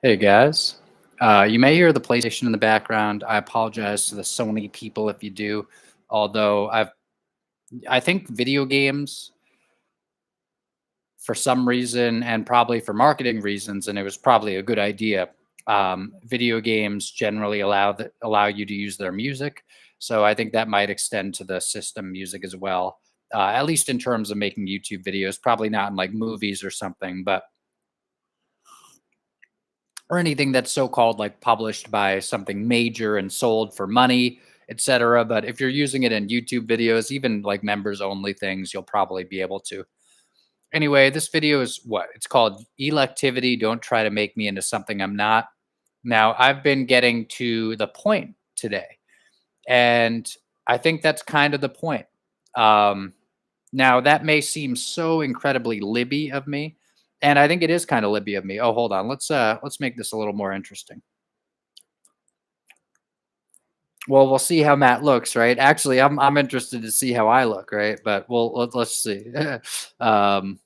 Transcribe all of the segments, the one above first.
Hey guys, you may hear the PlayStation in the background. I apologize to the Sony people if you do. Although I think video games, for some reason, and probably for marketing reasons, and it was probably a good idea. Video games generally allow you to use their music, so I think that might extend to the system music as well. At least in terms of making YouTube videos, probably not in like movies or something, but or anything that's so-called like published by something major and sold for money, etc. But if you're using it in YouTube videos, even like members only things, you'll probably be able to. Anyway, this video is what it's called electivity. Don't try to make me into something I'm not. Now, I've been getting to the point today, and I think that's kind of the point. Um, Now, that may seem so incredibly libby of me, and I think it is kind of libby of me. Oh, hold on. Let's make this a little more interesting. Well, we'll see how Matt looks, right? Actually, I'm interested to see how I look, right? But let's see. um,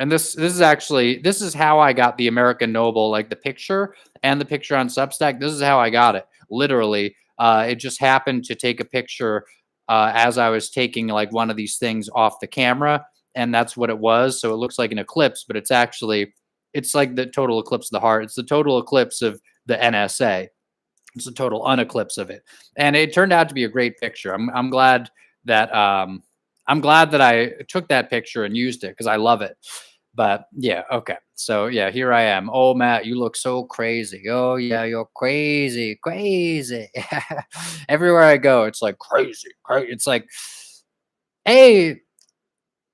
and this is actually this is how I got the American Noble, like the picture and the picture on Substack. This is how I got it. Literally, it just happened to take a picture as I was taking like one of these things off the camera, and that's what it was. So it looks like an eclipse, but it's like the total eclipse of the heart. It's the total eclipse of the NSA. It's a total uneclipse of it, and it turned out to be a great picture. I'm glad that I took that picture and used it because I love it. But yeah, okay. So yeah, here I am. Oh, Matt, you look so crazy. Oh yeah, you're crazy, crazy. Everywhere I go, it's like crazy, crazy. It's like, hey,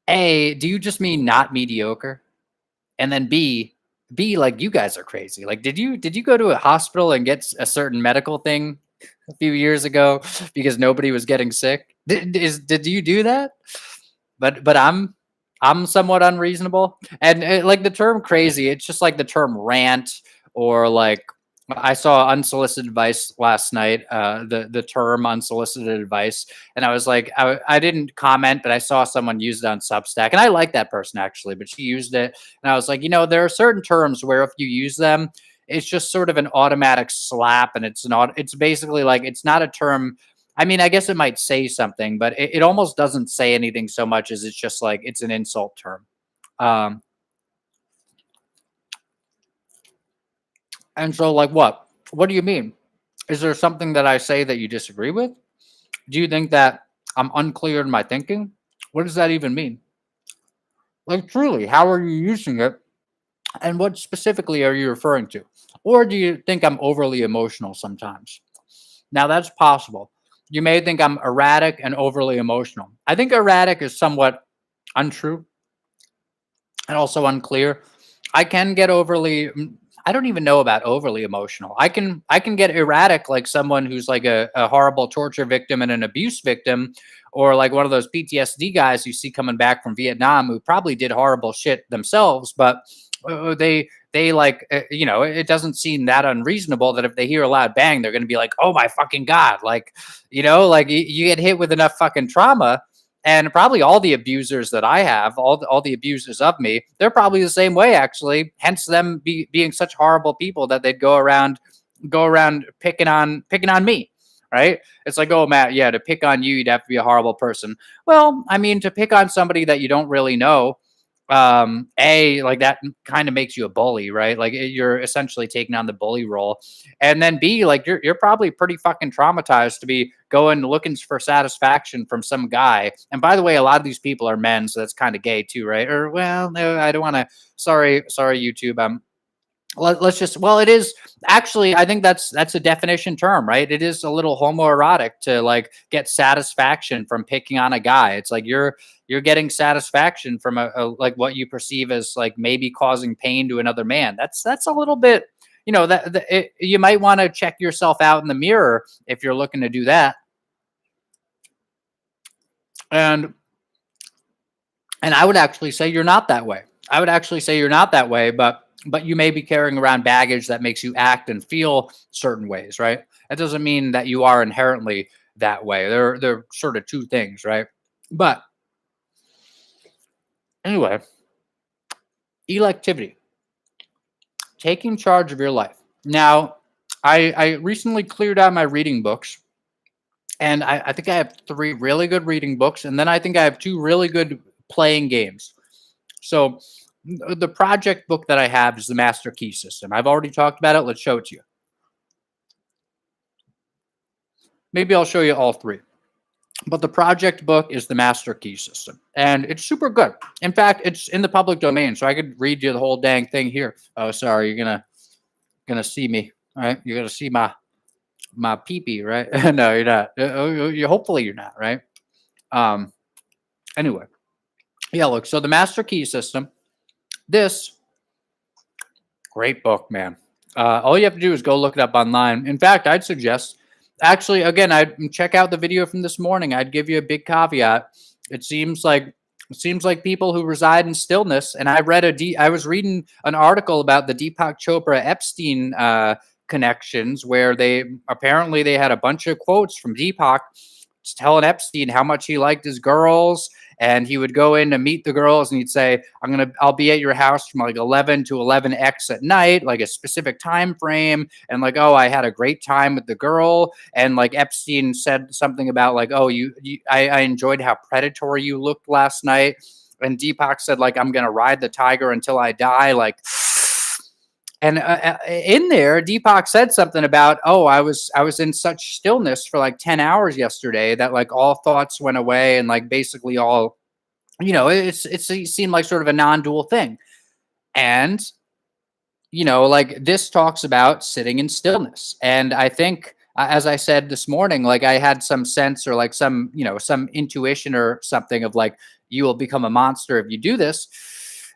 hey, do you just mean not mediocre? And then B, like you guys are crazy. Like, did you go to a hospital and get a certain medical thing a few years ago because nobody was getting sick? Did you do that? But I'm somewhat unreasonable, and like the term crazy, it's just like the term rant or like I saw unsolicited advice last night. The term unsolicited advice, and I was like, I didn't comment, but I saw someone use it on Substack, and I like that person actually, but she used it, and I was like, there are certain terms where if you use them, it's just sort of an automatic slap, and it's basically like it's not a term. I mean, I guess it might say something, but it almost doesn't say anything so much as it's just like it's an insult term. Um, and so, like, what? What do you mean? Is there something that I say that you disagree with? Do you think that I'm unclear in my thinking? What does that even mean? Like, truly, how are you using it? And what specifically are you referring to? Or do you think I'm overly emotional sometimes? Now, that's possible. You may think I'm erratic and overly emotional. I think erratic is somewhat untrue and also unclear. I can get I don't even know about overly emotional. I can get erratic like someone who's like a horrible torture victim and an abuse victim, or like one of those PTSD guys you see coming back from Vietnam who probably did horrible shit themselves, but they like it doesn't seem that unreasonable that if they hear a loud bang, they're going to be like, oh my fucking god, like like you get hit with enough fucking trauma. And probably all the abusers that I have, all the abusers of me, they're probably the same way, actually. Hence them being such horrible people that they'd go around picking on me, right? It's like, oh Matt, yeah, to pick on you, you'd have to be a horrible person. Well, I mean, to pick on somebody that you don't really know, like that kind of makes you a bully, right? Like you're essentially taking on the bully role. And then B, like you're probably pretty fucking traumatized to be going looking for satisfaction from some guy. And by the way, a lot of these people are men, so that's kind of gay too, right? Or well, no, I don't want to. Sorry, YouTube. Let's just, well, it is actually, I think that's a definition term, right? It is a little homoerotic to like get satisfaction from picking on a guy. It's like you're getting satisfaction from like what you perceive as like maybe causing pain to another man. That's a little bit, you might want to check yourself out in the mirror if you're looking to do that. And I would actually say you're not that way. I would actually say you're not that way, but you may be carrying around baggage that makes you act and feel certain ways, right? That doesn't mean that you are inherently that way. They're sort of two things, right? But anyway, electivity. taking charge of your life. Now, I recently cleared out my reading books, and I think I have three really good reading books, and then I think I have two really good playing games. So the project book that I have is the Master Key System. I've already talked about it. Let's show it to you. Maybe I'll show you all three. But the project book is the Master Key System, and it's super good. In fact, it's in the public domain, so I could read you the whole dang thing here. Oh, sorry, you're gonna see me, all right? You're gonna see my pee-pee, right? No, you're not. Hopefully you're not, right? Um. Anyway, yeah. Look, so the Master Key System. This great book, man. All you have to do is go look it up online. In fact, I'd suggest, actually, again, I'd check out the video from this morning. I'd give you a big caveat. It seems like people who reside in stillness. And I was reading an article about the Deepak Chopra Epstein connections, where they had a bunch of quotes from Deepak telling Epstein how much he liked his girls, and he would go in to meet the girls and he'd say, I'll be at your house from like 11 to 11x at night, like a specific time frame, and like, oh, I had a great time with the girl. And like Epstein said something about like, oh, I enjoyed how predatory you looked last night. And Deepak said like, I'm gonna ride the tiger until I die, like. And in there, Deepak said something about, oh, I was in such stillness for like 10 hours yesterday that like all thoughts went away, and like basically all, it seemed like sort of a non-dual thing. And like this talks about sitting in stillness. And I think, as I said this morning, like I had some sense, or like some intuition or something of like, you will become a monster if you do this.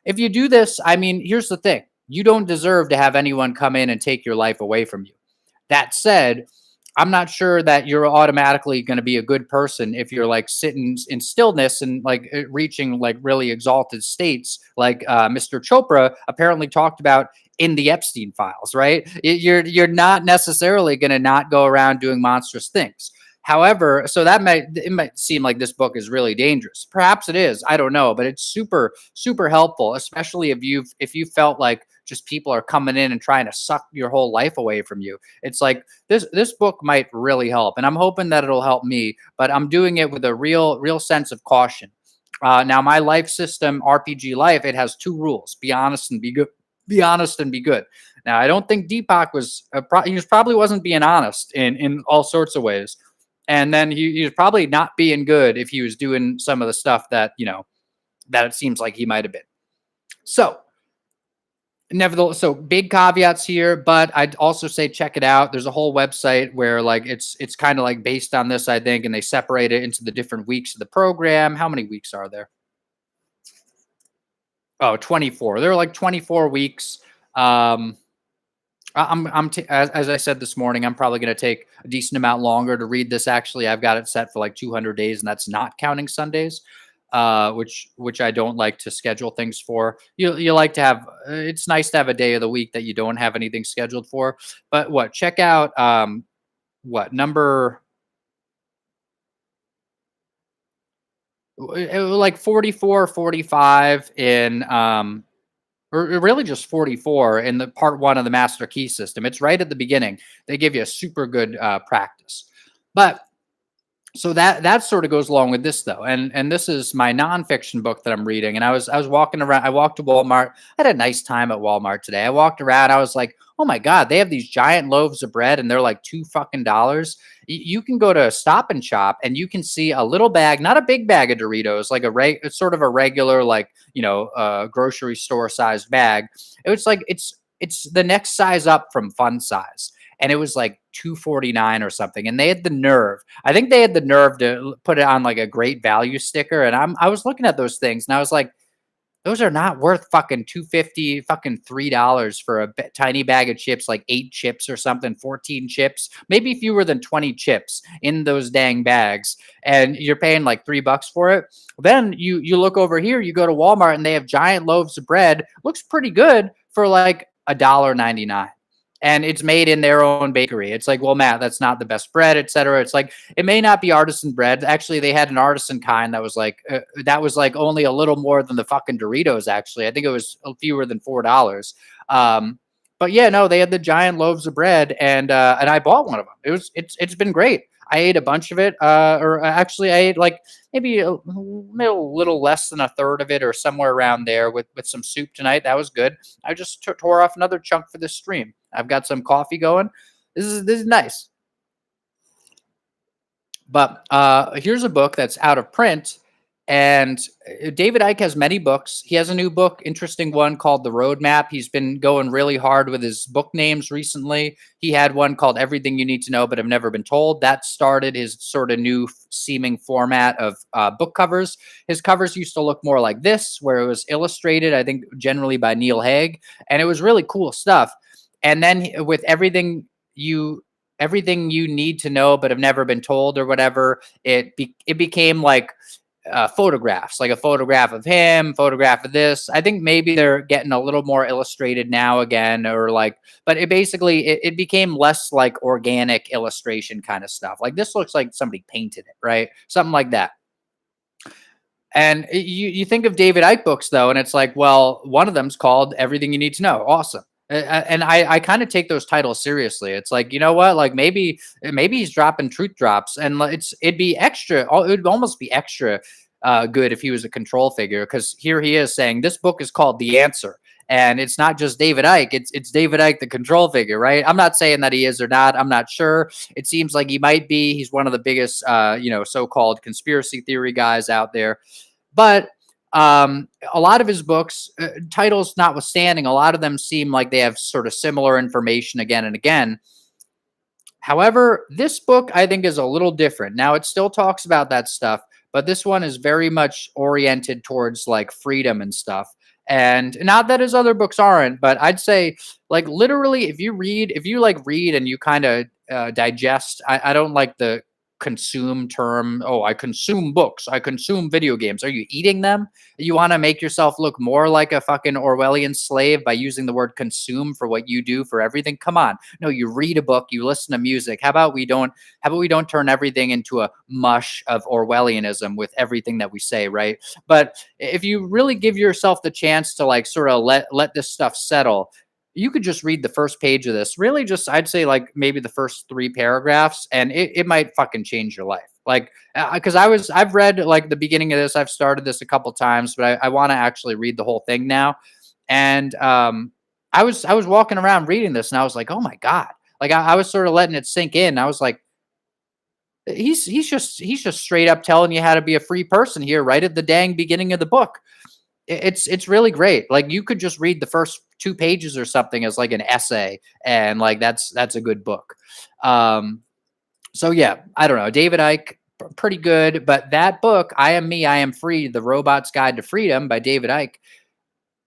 If you do this, I mean, here's the thing. You don't deserve to have anyone come in and take your life away from you. That said, I'm not sure that you're automatically going to be a good person if you're like sitting in stillness and like reaching like really exalted states, like Mr. Chopra apparently talked about in the Epstein files, right? You're not necessarily going to not go around doing monstrous things. However, so it might seem like this book is really dangerous. Perhaps it is. I don't know, but it's super super helpful, especially if you felt like just people are coming in and trying to suck your whole life away from you. It's like this book might really help, and I'm hoping that it'll help me. But I'm doing it with a real sense of caution. Now, my life system, RPG Life, it has two rules: be honest and be good. Be honest and be good. Now, I don't think Deepak was he probably wasn't being honest in all sorts of ways. And then he was probably not being good if he was doing some of the stuff that, that it seems like he might have been. So, nevertheless, so big caveats here, but I'd also say check it out. There's a whole website where like it's kind of like based on this, I think, and they separate it into the different weeks of the program. How many weeks are there? Oh, 24. There are like 24 weeks. As I said this morning, I'm probably going to take a decent amount longer to read this. Actually, I've got it set for like 200 days, and that's not counting Sundays, which I don't like to schedule things for. You like to have. It's nice to have a day of the week that you don't have anything scheduled for. But check out number like 44, 45 in or really just 44 in the part one of the Master Key System. It's right at the beginning. They give you a super good practice. But so that sort of goes along with this though. And this is my nonfiction book that I'm reading. And I was walking around. I walked to Walmart. I had a nice time at Walmart today. I walked around. I was like, oh my God, they have these giant loaves of bread and they're like $2. You can go to Stop and Shop and you can see a little bag, not a big bag of Doritos, like it's sort of a regular, like, grocery store sized bag. It was like, it's the next size up from fun size. And it was like $2.49 or something. And they had the nerve. I think they had the nerve to put it on like a great value sticker. And I was looking at those things and I was like, those are not worth fucking $2.50, fucking $3 for a tiny bag of chips, like 8 chips or something, 14 chips, maybe fewer than 20 chips in those dang bags, and you're paying like $3 for it. Then you look over here, you go to Walmart, and they have giant loaves of bread. Looks pretty good for like $1.99. And it's made in their own bakery. It's like, well, Matt, that's not the best bread, etc. It's like, it may not be artisan bread. Actually, they had an artisan kind that was like only a little more than the fucking Doritos. Actually, I think it was fewer than $4. But But yeah, no, they had the giant loaves of bread, and I bought one of them. It's been great. I ate a bunch of it, or actually, I ate like maybe a little less than a third of it, or somewhere around there, with some soup tonight. That was good. I just tore off another chunk for this stream. I've got some coffee going. This is nice. But here's a book that's out of print. And David Icke has many books. He has a new book, interesting one called The Roadmap. He's been going really hard with his book names recently. He had one called Everything You Need to Know But Have Never Been Told. That started his sort of new seeming format of book covers. His covers used to look more like this, where it was illustrated, I think, generally by Neil Haig. And it was really cool stuff. And then with everything you need to know but have never been told or whatever, it became like photographs, like a photograph of him, photograph of this. I think maybe they're getting a little more illustrated now again, or like, but it became less like organic illustration kind of stuff. Like this looks like somebody painted it, right? Something like that. And you think of David Icke books though, and it's like, well, one of them's called Everything You Need to Know. Awesome. And I kind of take those titles seriously. It's like, you know what? Like maybe he's dropping truth drops, and it'd be extra. It'd almost be extra good if he was a control figure, because here he is saying this book is called The Answer, and it's not just David Icke. It's David Icke, the control figure, right? I'm not saying that he is or not. I'm not sure. It seems like he might be. He's one of the biggest, so-called conspiracy theory guys out there. But a lot of his books, titles notwithstanding, a lot of them seem like they have sort of similar information again and again. However, this book I think is a little different. Now, it still talks about that stuff, but this one is very much oriented towards like freedom and stuff. And not that his other books aren't, but I'd say like literally, if you like read and you kind of digest, I don't like the consume term. Oh, I consume books. I consume video games. Are you eating them? You want to make yourself look more like a fucking Orwellian slave by using the word consume for what you do for everything? Come on. No, you read a book, you listen to music. How about we don't turn everything into a mush of Orwellianism with everything that we say, right? But if you really give yourself the chance to like sort of let this stuff settle, you could just read the first page of this. Really, just I'd say like maybe the first three paragraphs, and it might fucking change your life. Like, because I've read like the beginning of this. I've started this a couple times, but I want to actually read the whole thing now. And I was walking around reading this, and I was like, oh my god. Like I was sort of letting it sink in. I was like, he's just straight up telling you how to be a free person here, right at the dang beginning of the book. It's really great. Like you could just read the first two pages or something as like an essay, and like that's a good book. So yeah, I don't know. David Icke, pretty good, but that book, I Am Me, I Am Free: The Robot's Guide to Freedom by David Icke,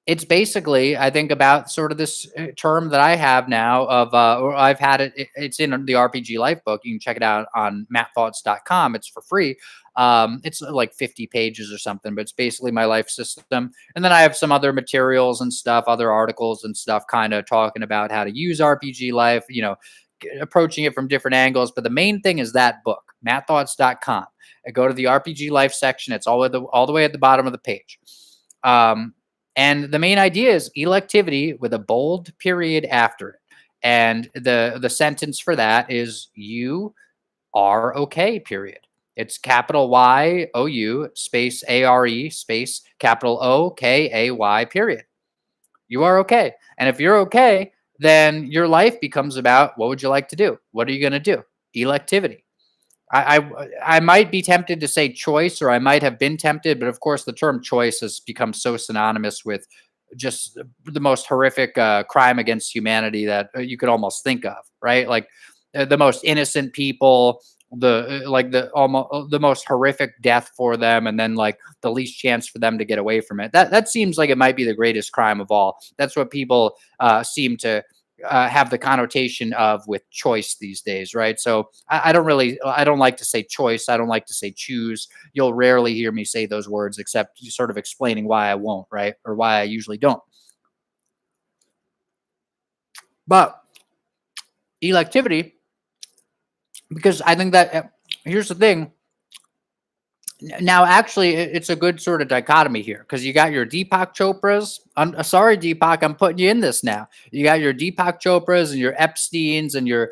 it's basically, I think, about sort of this term that I have now of, or I've had it's in the RPG Life book. You can check it out on mattthoughts.com. It's for free. It's like 50 pages or something, but it's basically my life system. And then I have some other materials and stuff, other articles and stuff, kind of talking about how to use RPG Life, approaching it from different angles. But the main thing is that book, mattthoughts.com. I go to the RPG Life section. It's all the way at the bottom of the page. And the main idea is electivity with a bold period after it. And the sentence for that is you are okay, period. It's capital YOU space ARE space capital OKAY, period. You are okay. And if you're okay, then your life becomes about what would you like to do? What are you going to do? Electivity. I might be tempted to say choice, or I might have been tempted, but of course the term choice has become so synonymous with just the most horrific crime against humanity that you could almost think of, right? Like the most innocent people, the almost the most horrific death for them, and then like the least chance for them to get away from it. That seems like it might be the greatest crime of all. That's what people seem to have the connotation of with choice these days, right? So I don't like to say choice. I don't like to say choose. You'll rarely hear me say those words, except you sort of explaining why I won't, right? Or why I usually don't. But electivity, because I think that here's the thing. Now, actually, it's a good sort of dichotomy here because you got your Deepak Chopras. I'm sorry, Deepak, I'm putting you in this now. You got your Deepak Chopras and your Epsteins and your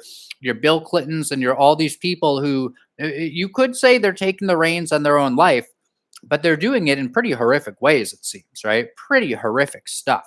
Bill Clintons and your all these people who you could say they're taking the reins on their own life, but they're doing it in pretty horrific ways, it seems, right? Pretty horrific stuff.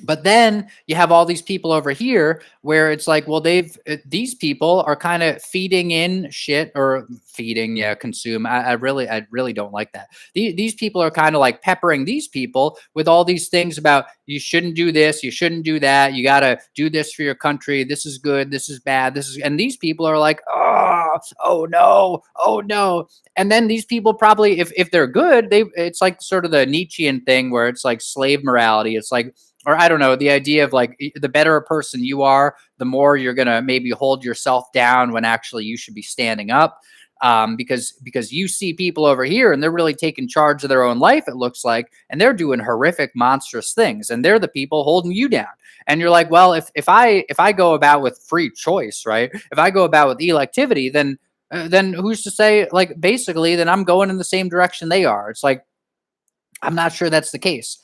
But then you have all these people over here where it's like, well, these people are kind of feeding in shit or feeding, yeah, consume. I really don't like that. These people are kind of like peppering these people with all these things about you shouldn't do this, you shouldn't do that, you got to do this for your country. This is good, this is bad, this is, and these people are like, oh no, oh no. And then these people probably, if they're good, it's like sort of the Nietzschean thing where it's like slave morality. It's like, or I don't know, the idea of like the better a person you are, the more you're gonna maybe hold yourself down when actually you should be standing up. Because you see people over here and they're really taking charge of their own life, it looks like, and they're doing horrific, monstrous things, and they're the people holding you down. And you're like, well, if I go about with free choice, right? If I go about with electivity, then who's to say? Like basically, then I'm going in the same direction they are. It's like I'm not sure that's the case.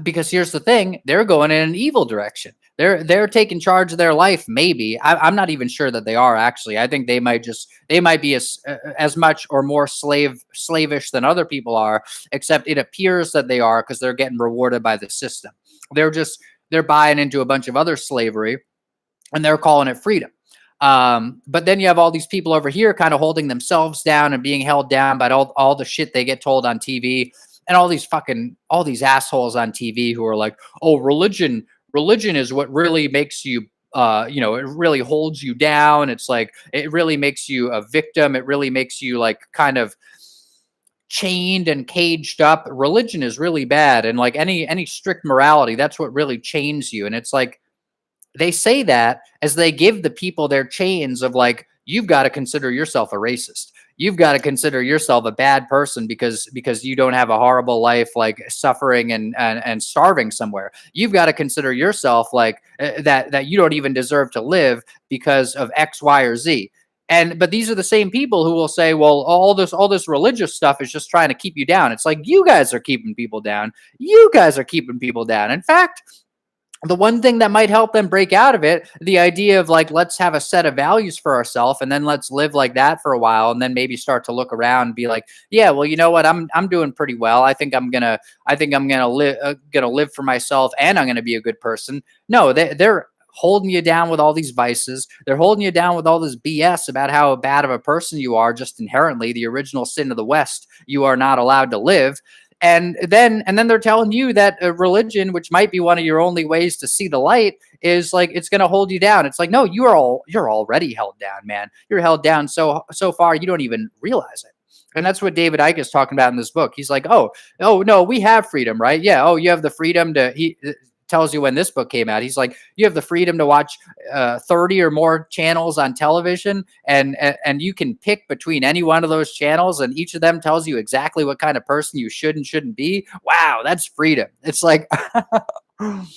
Because here's the thing, they're going in an evil direction. They're taking charge of their life. Maybe I'm not even sure that they are actually. I think they might be as much or more slavish than other people are. Except it appears that they are because they're getting rewarded by the system. They're just they're buying into a bunch of other slavery and they're calling it freedom. But then you have all these people over here kind of holding themselves down and being held down by all the shit they get told on TV and all these assholes on TV who are like, oh, religion is what really makes you it really holds you down. It's like it really makes you a victim. It really makes you like kind of chained and caged up. Religion is really bad. And like any strict morality, that's what really chains you. And it's like they say that as they give the people their chains of like, you've got to consider yourself a racist. You've got to consider yourself a bad person because you don't have a horrible life, like suffering and starving somewhere. You've got to consider yourself like that you don't even deserve to live because of X, Y, or Z. And but these are the same people who will say, well, all this religious stuff is just trying to keep you down. It's like you guys are keeping people down. You guys are keeping people down. In fact, the one thing that might help them break out of it, the idea of like, let's have a set of values for ourselves and then let's live like that for a while and then maybe start to look around and be like, yeah, well, you know what? I'm doing pretty well. I think I'm gonna live for myself and I'm gonna be a good person. No, they're holding you down with all these vices. They're holding you down with all this BS about how bad of a person you are, just inherently the original sin of the West. You are not allowed to live. And then they're telling you that a religion, which might be one of your only ways to see the light, is like it's going to hold you down. It's like, no, you're already held down, man. You're held down so far you don't even realize it. And that's what David Icke is talking about in this book. He's like, oh no, we have freedom, right? Yeah. Oh, you have the freedom to. He tells you when this book came out. He's like, you have the freedom to watch 30 or more channels on television, and you can pick between any one of those channels, and each of them tells you exactly what kind of person you should and shouldn't be. Wow, that's freedom. It's like, oh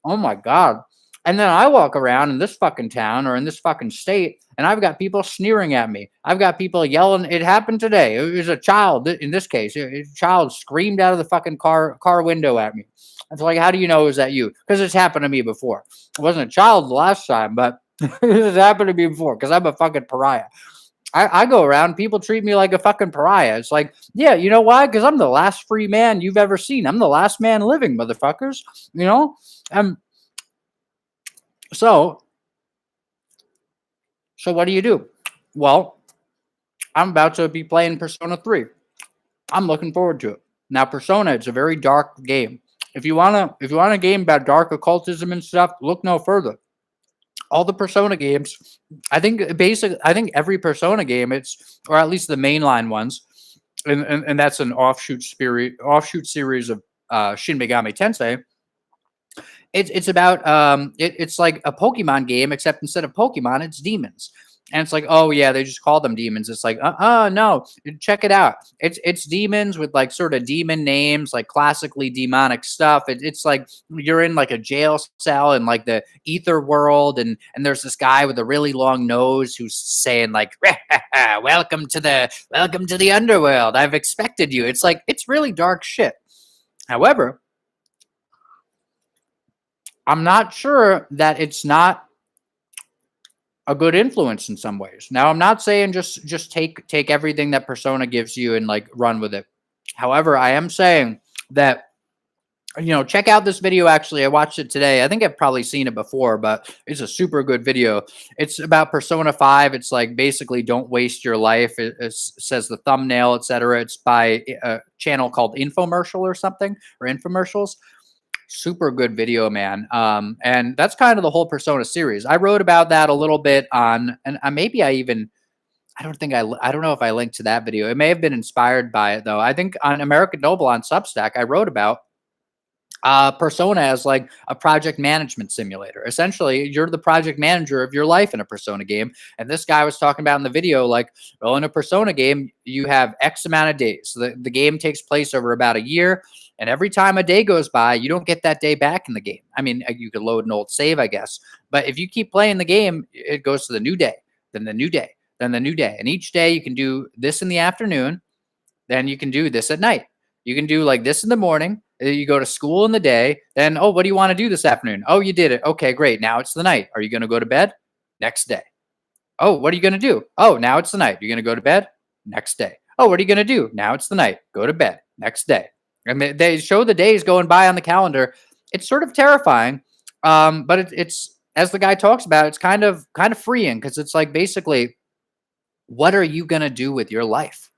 my God. And then I walk around in this fucking town or in this fucking state, and I've got people sneering at me. I've got people yelling. It happened today. It was a child. In this case, a child screamed out of the fucking car window at me. It's like, how do you know it was that you? Because it's happened to me before. It wasn't a child the last time, but it has happened to me before because I'm a fucking pariah. I go around, people treat me like a fucking pariah. It's like, yeah, you know why? Because I'm the last free man you've ever seen. I'm the last man living, motherfuckers. You know? Um, so, so what do you do? Well, I'm about to be playing Persona 3. I'm looking forward to it. Now, Persona, it's a very dark game. If you want a game about dark occultism and stuff, look no further. All the Persona games, I think every Persona game, or at least the mainline ones, and that's an offshoot series of Shin Megami Tensei. It's about it's like a Pokemon game, except instead of Pokemon, it's demons. And it's like, oh yeah, they just call them demons. It's like, no, check it out. It's demons with like sort of demon names, like classically demonic stuff. It's like you're in like a jail cell in like the ether world, and there's this guy with a really long nose who's saying like, welcome to the underworld. I've expected you. It's like it's really dark shit. However, I'm not sure that it's not a good influence in some ways. Now, I'm not saying just take everything that Persona gives you and like run with it. However, I am saying that check out this video. Actually, I watched it today. I think I've probably seen it before, but it's a super good video. It's about Persona 5. It's like basically don't waste your life. It says the thumbnail, etc. It's by a channel called Infomercial or something, or Infomercials. Super good video, man. And that's kind of the whole Persona series. I wrote about that a little bit on, and maybe I even, I don't know if I linked to that video. It may have been inspired by it though. I think on American Noble on Substack, I wrote about Persona as like a project management simulator. Essentially, you're the project manager of your life in a Persona game. And this guy was talking about in the video, like, well, in a Persona game, you have X amount of days. So the game takes place over about a year. And every time a day goes by, you don't get that day back in the game. I mean, you could load an old save, I guess. But if you keep playing the game, it goes to the new day, then the new day, then the new day. And each day you can do this in the afternoon, then you can do this at night. You can do like this in the morning. You go to school in the day. Then, oh, what do you want to do this afternoon? Oh, you did it. Okay, great. Now it's the night. Are you going to go to bed? Next day. Oh, what are you going to do? Oh, now it's the night. You're going to go to bed? Next day. Oh, what are you going to do? Now it's the night. Go to bed. Next day. And they show the days going by on the calendar. It's sort of terrifying, but it's as the guy talks about, it's kind of freeing because it's like basically, what are you going to do with your life?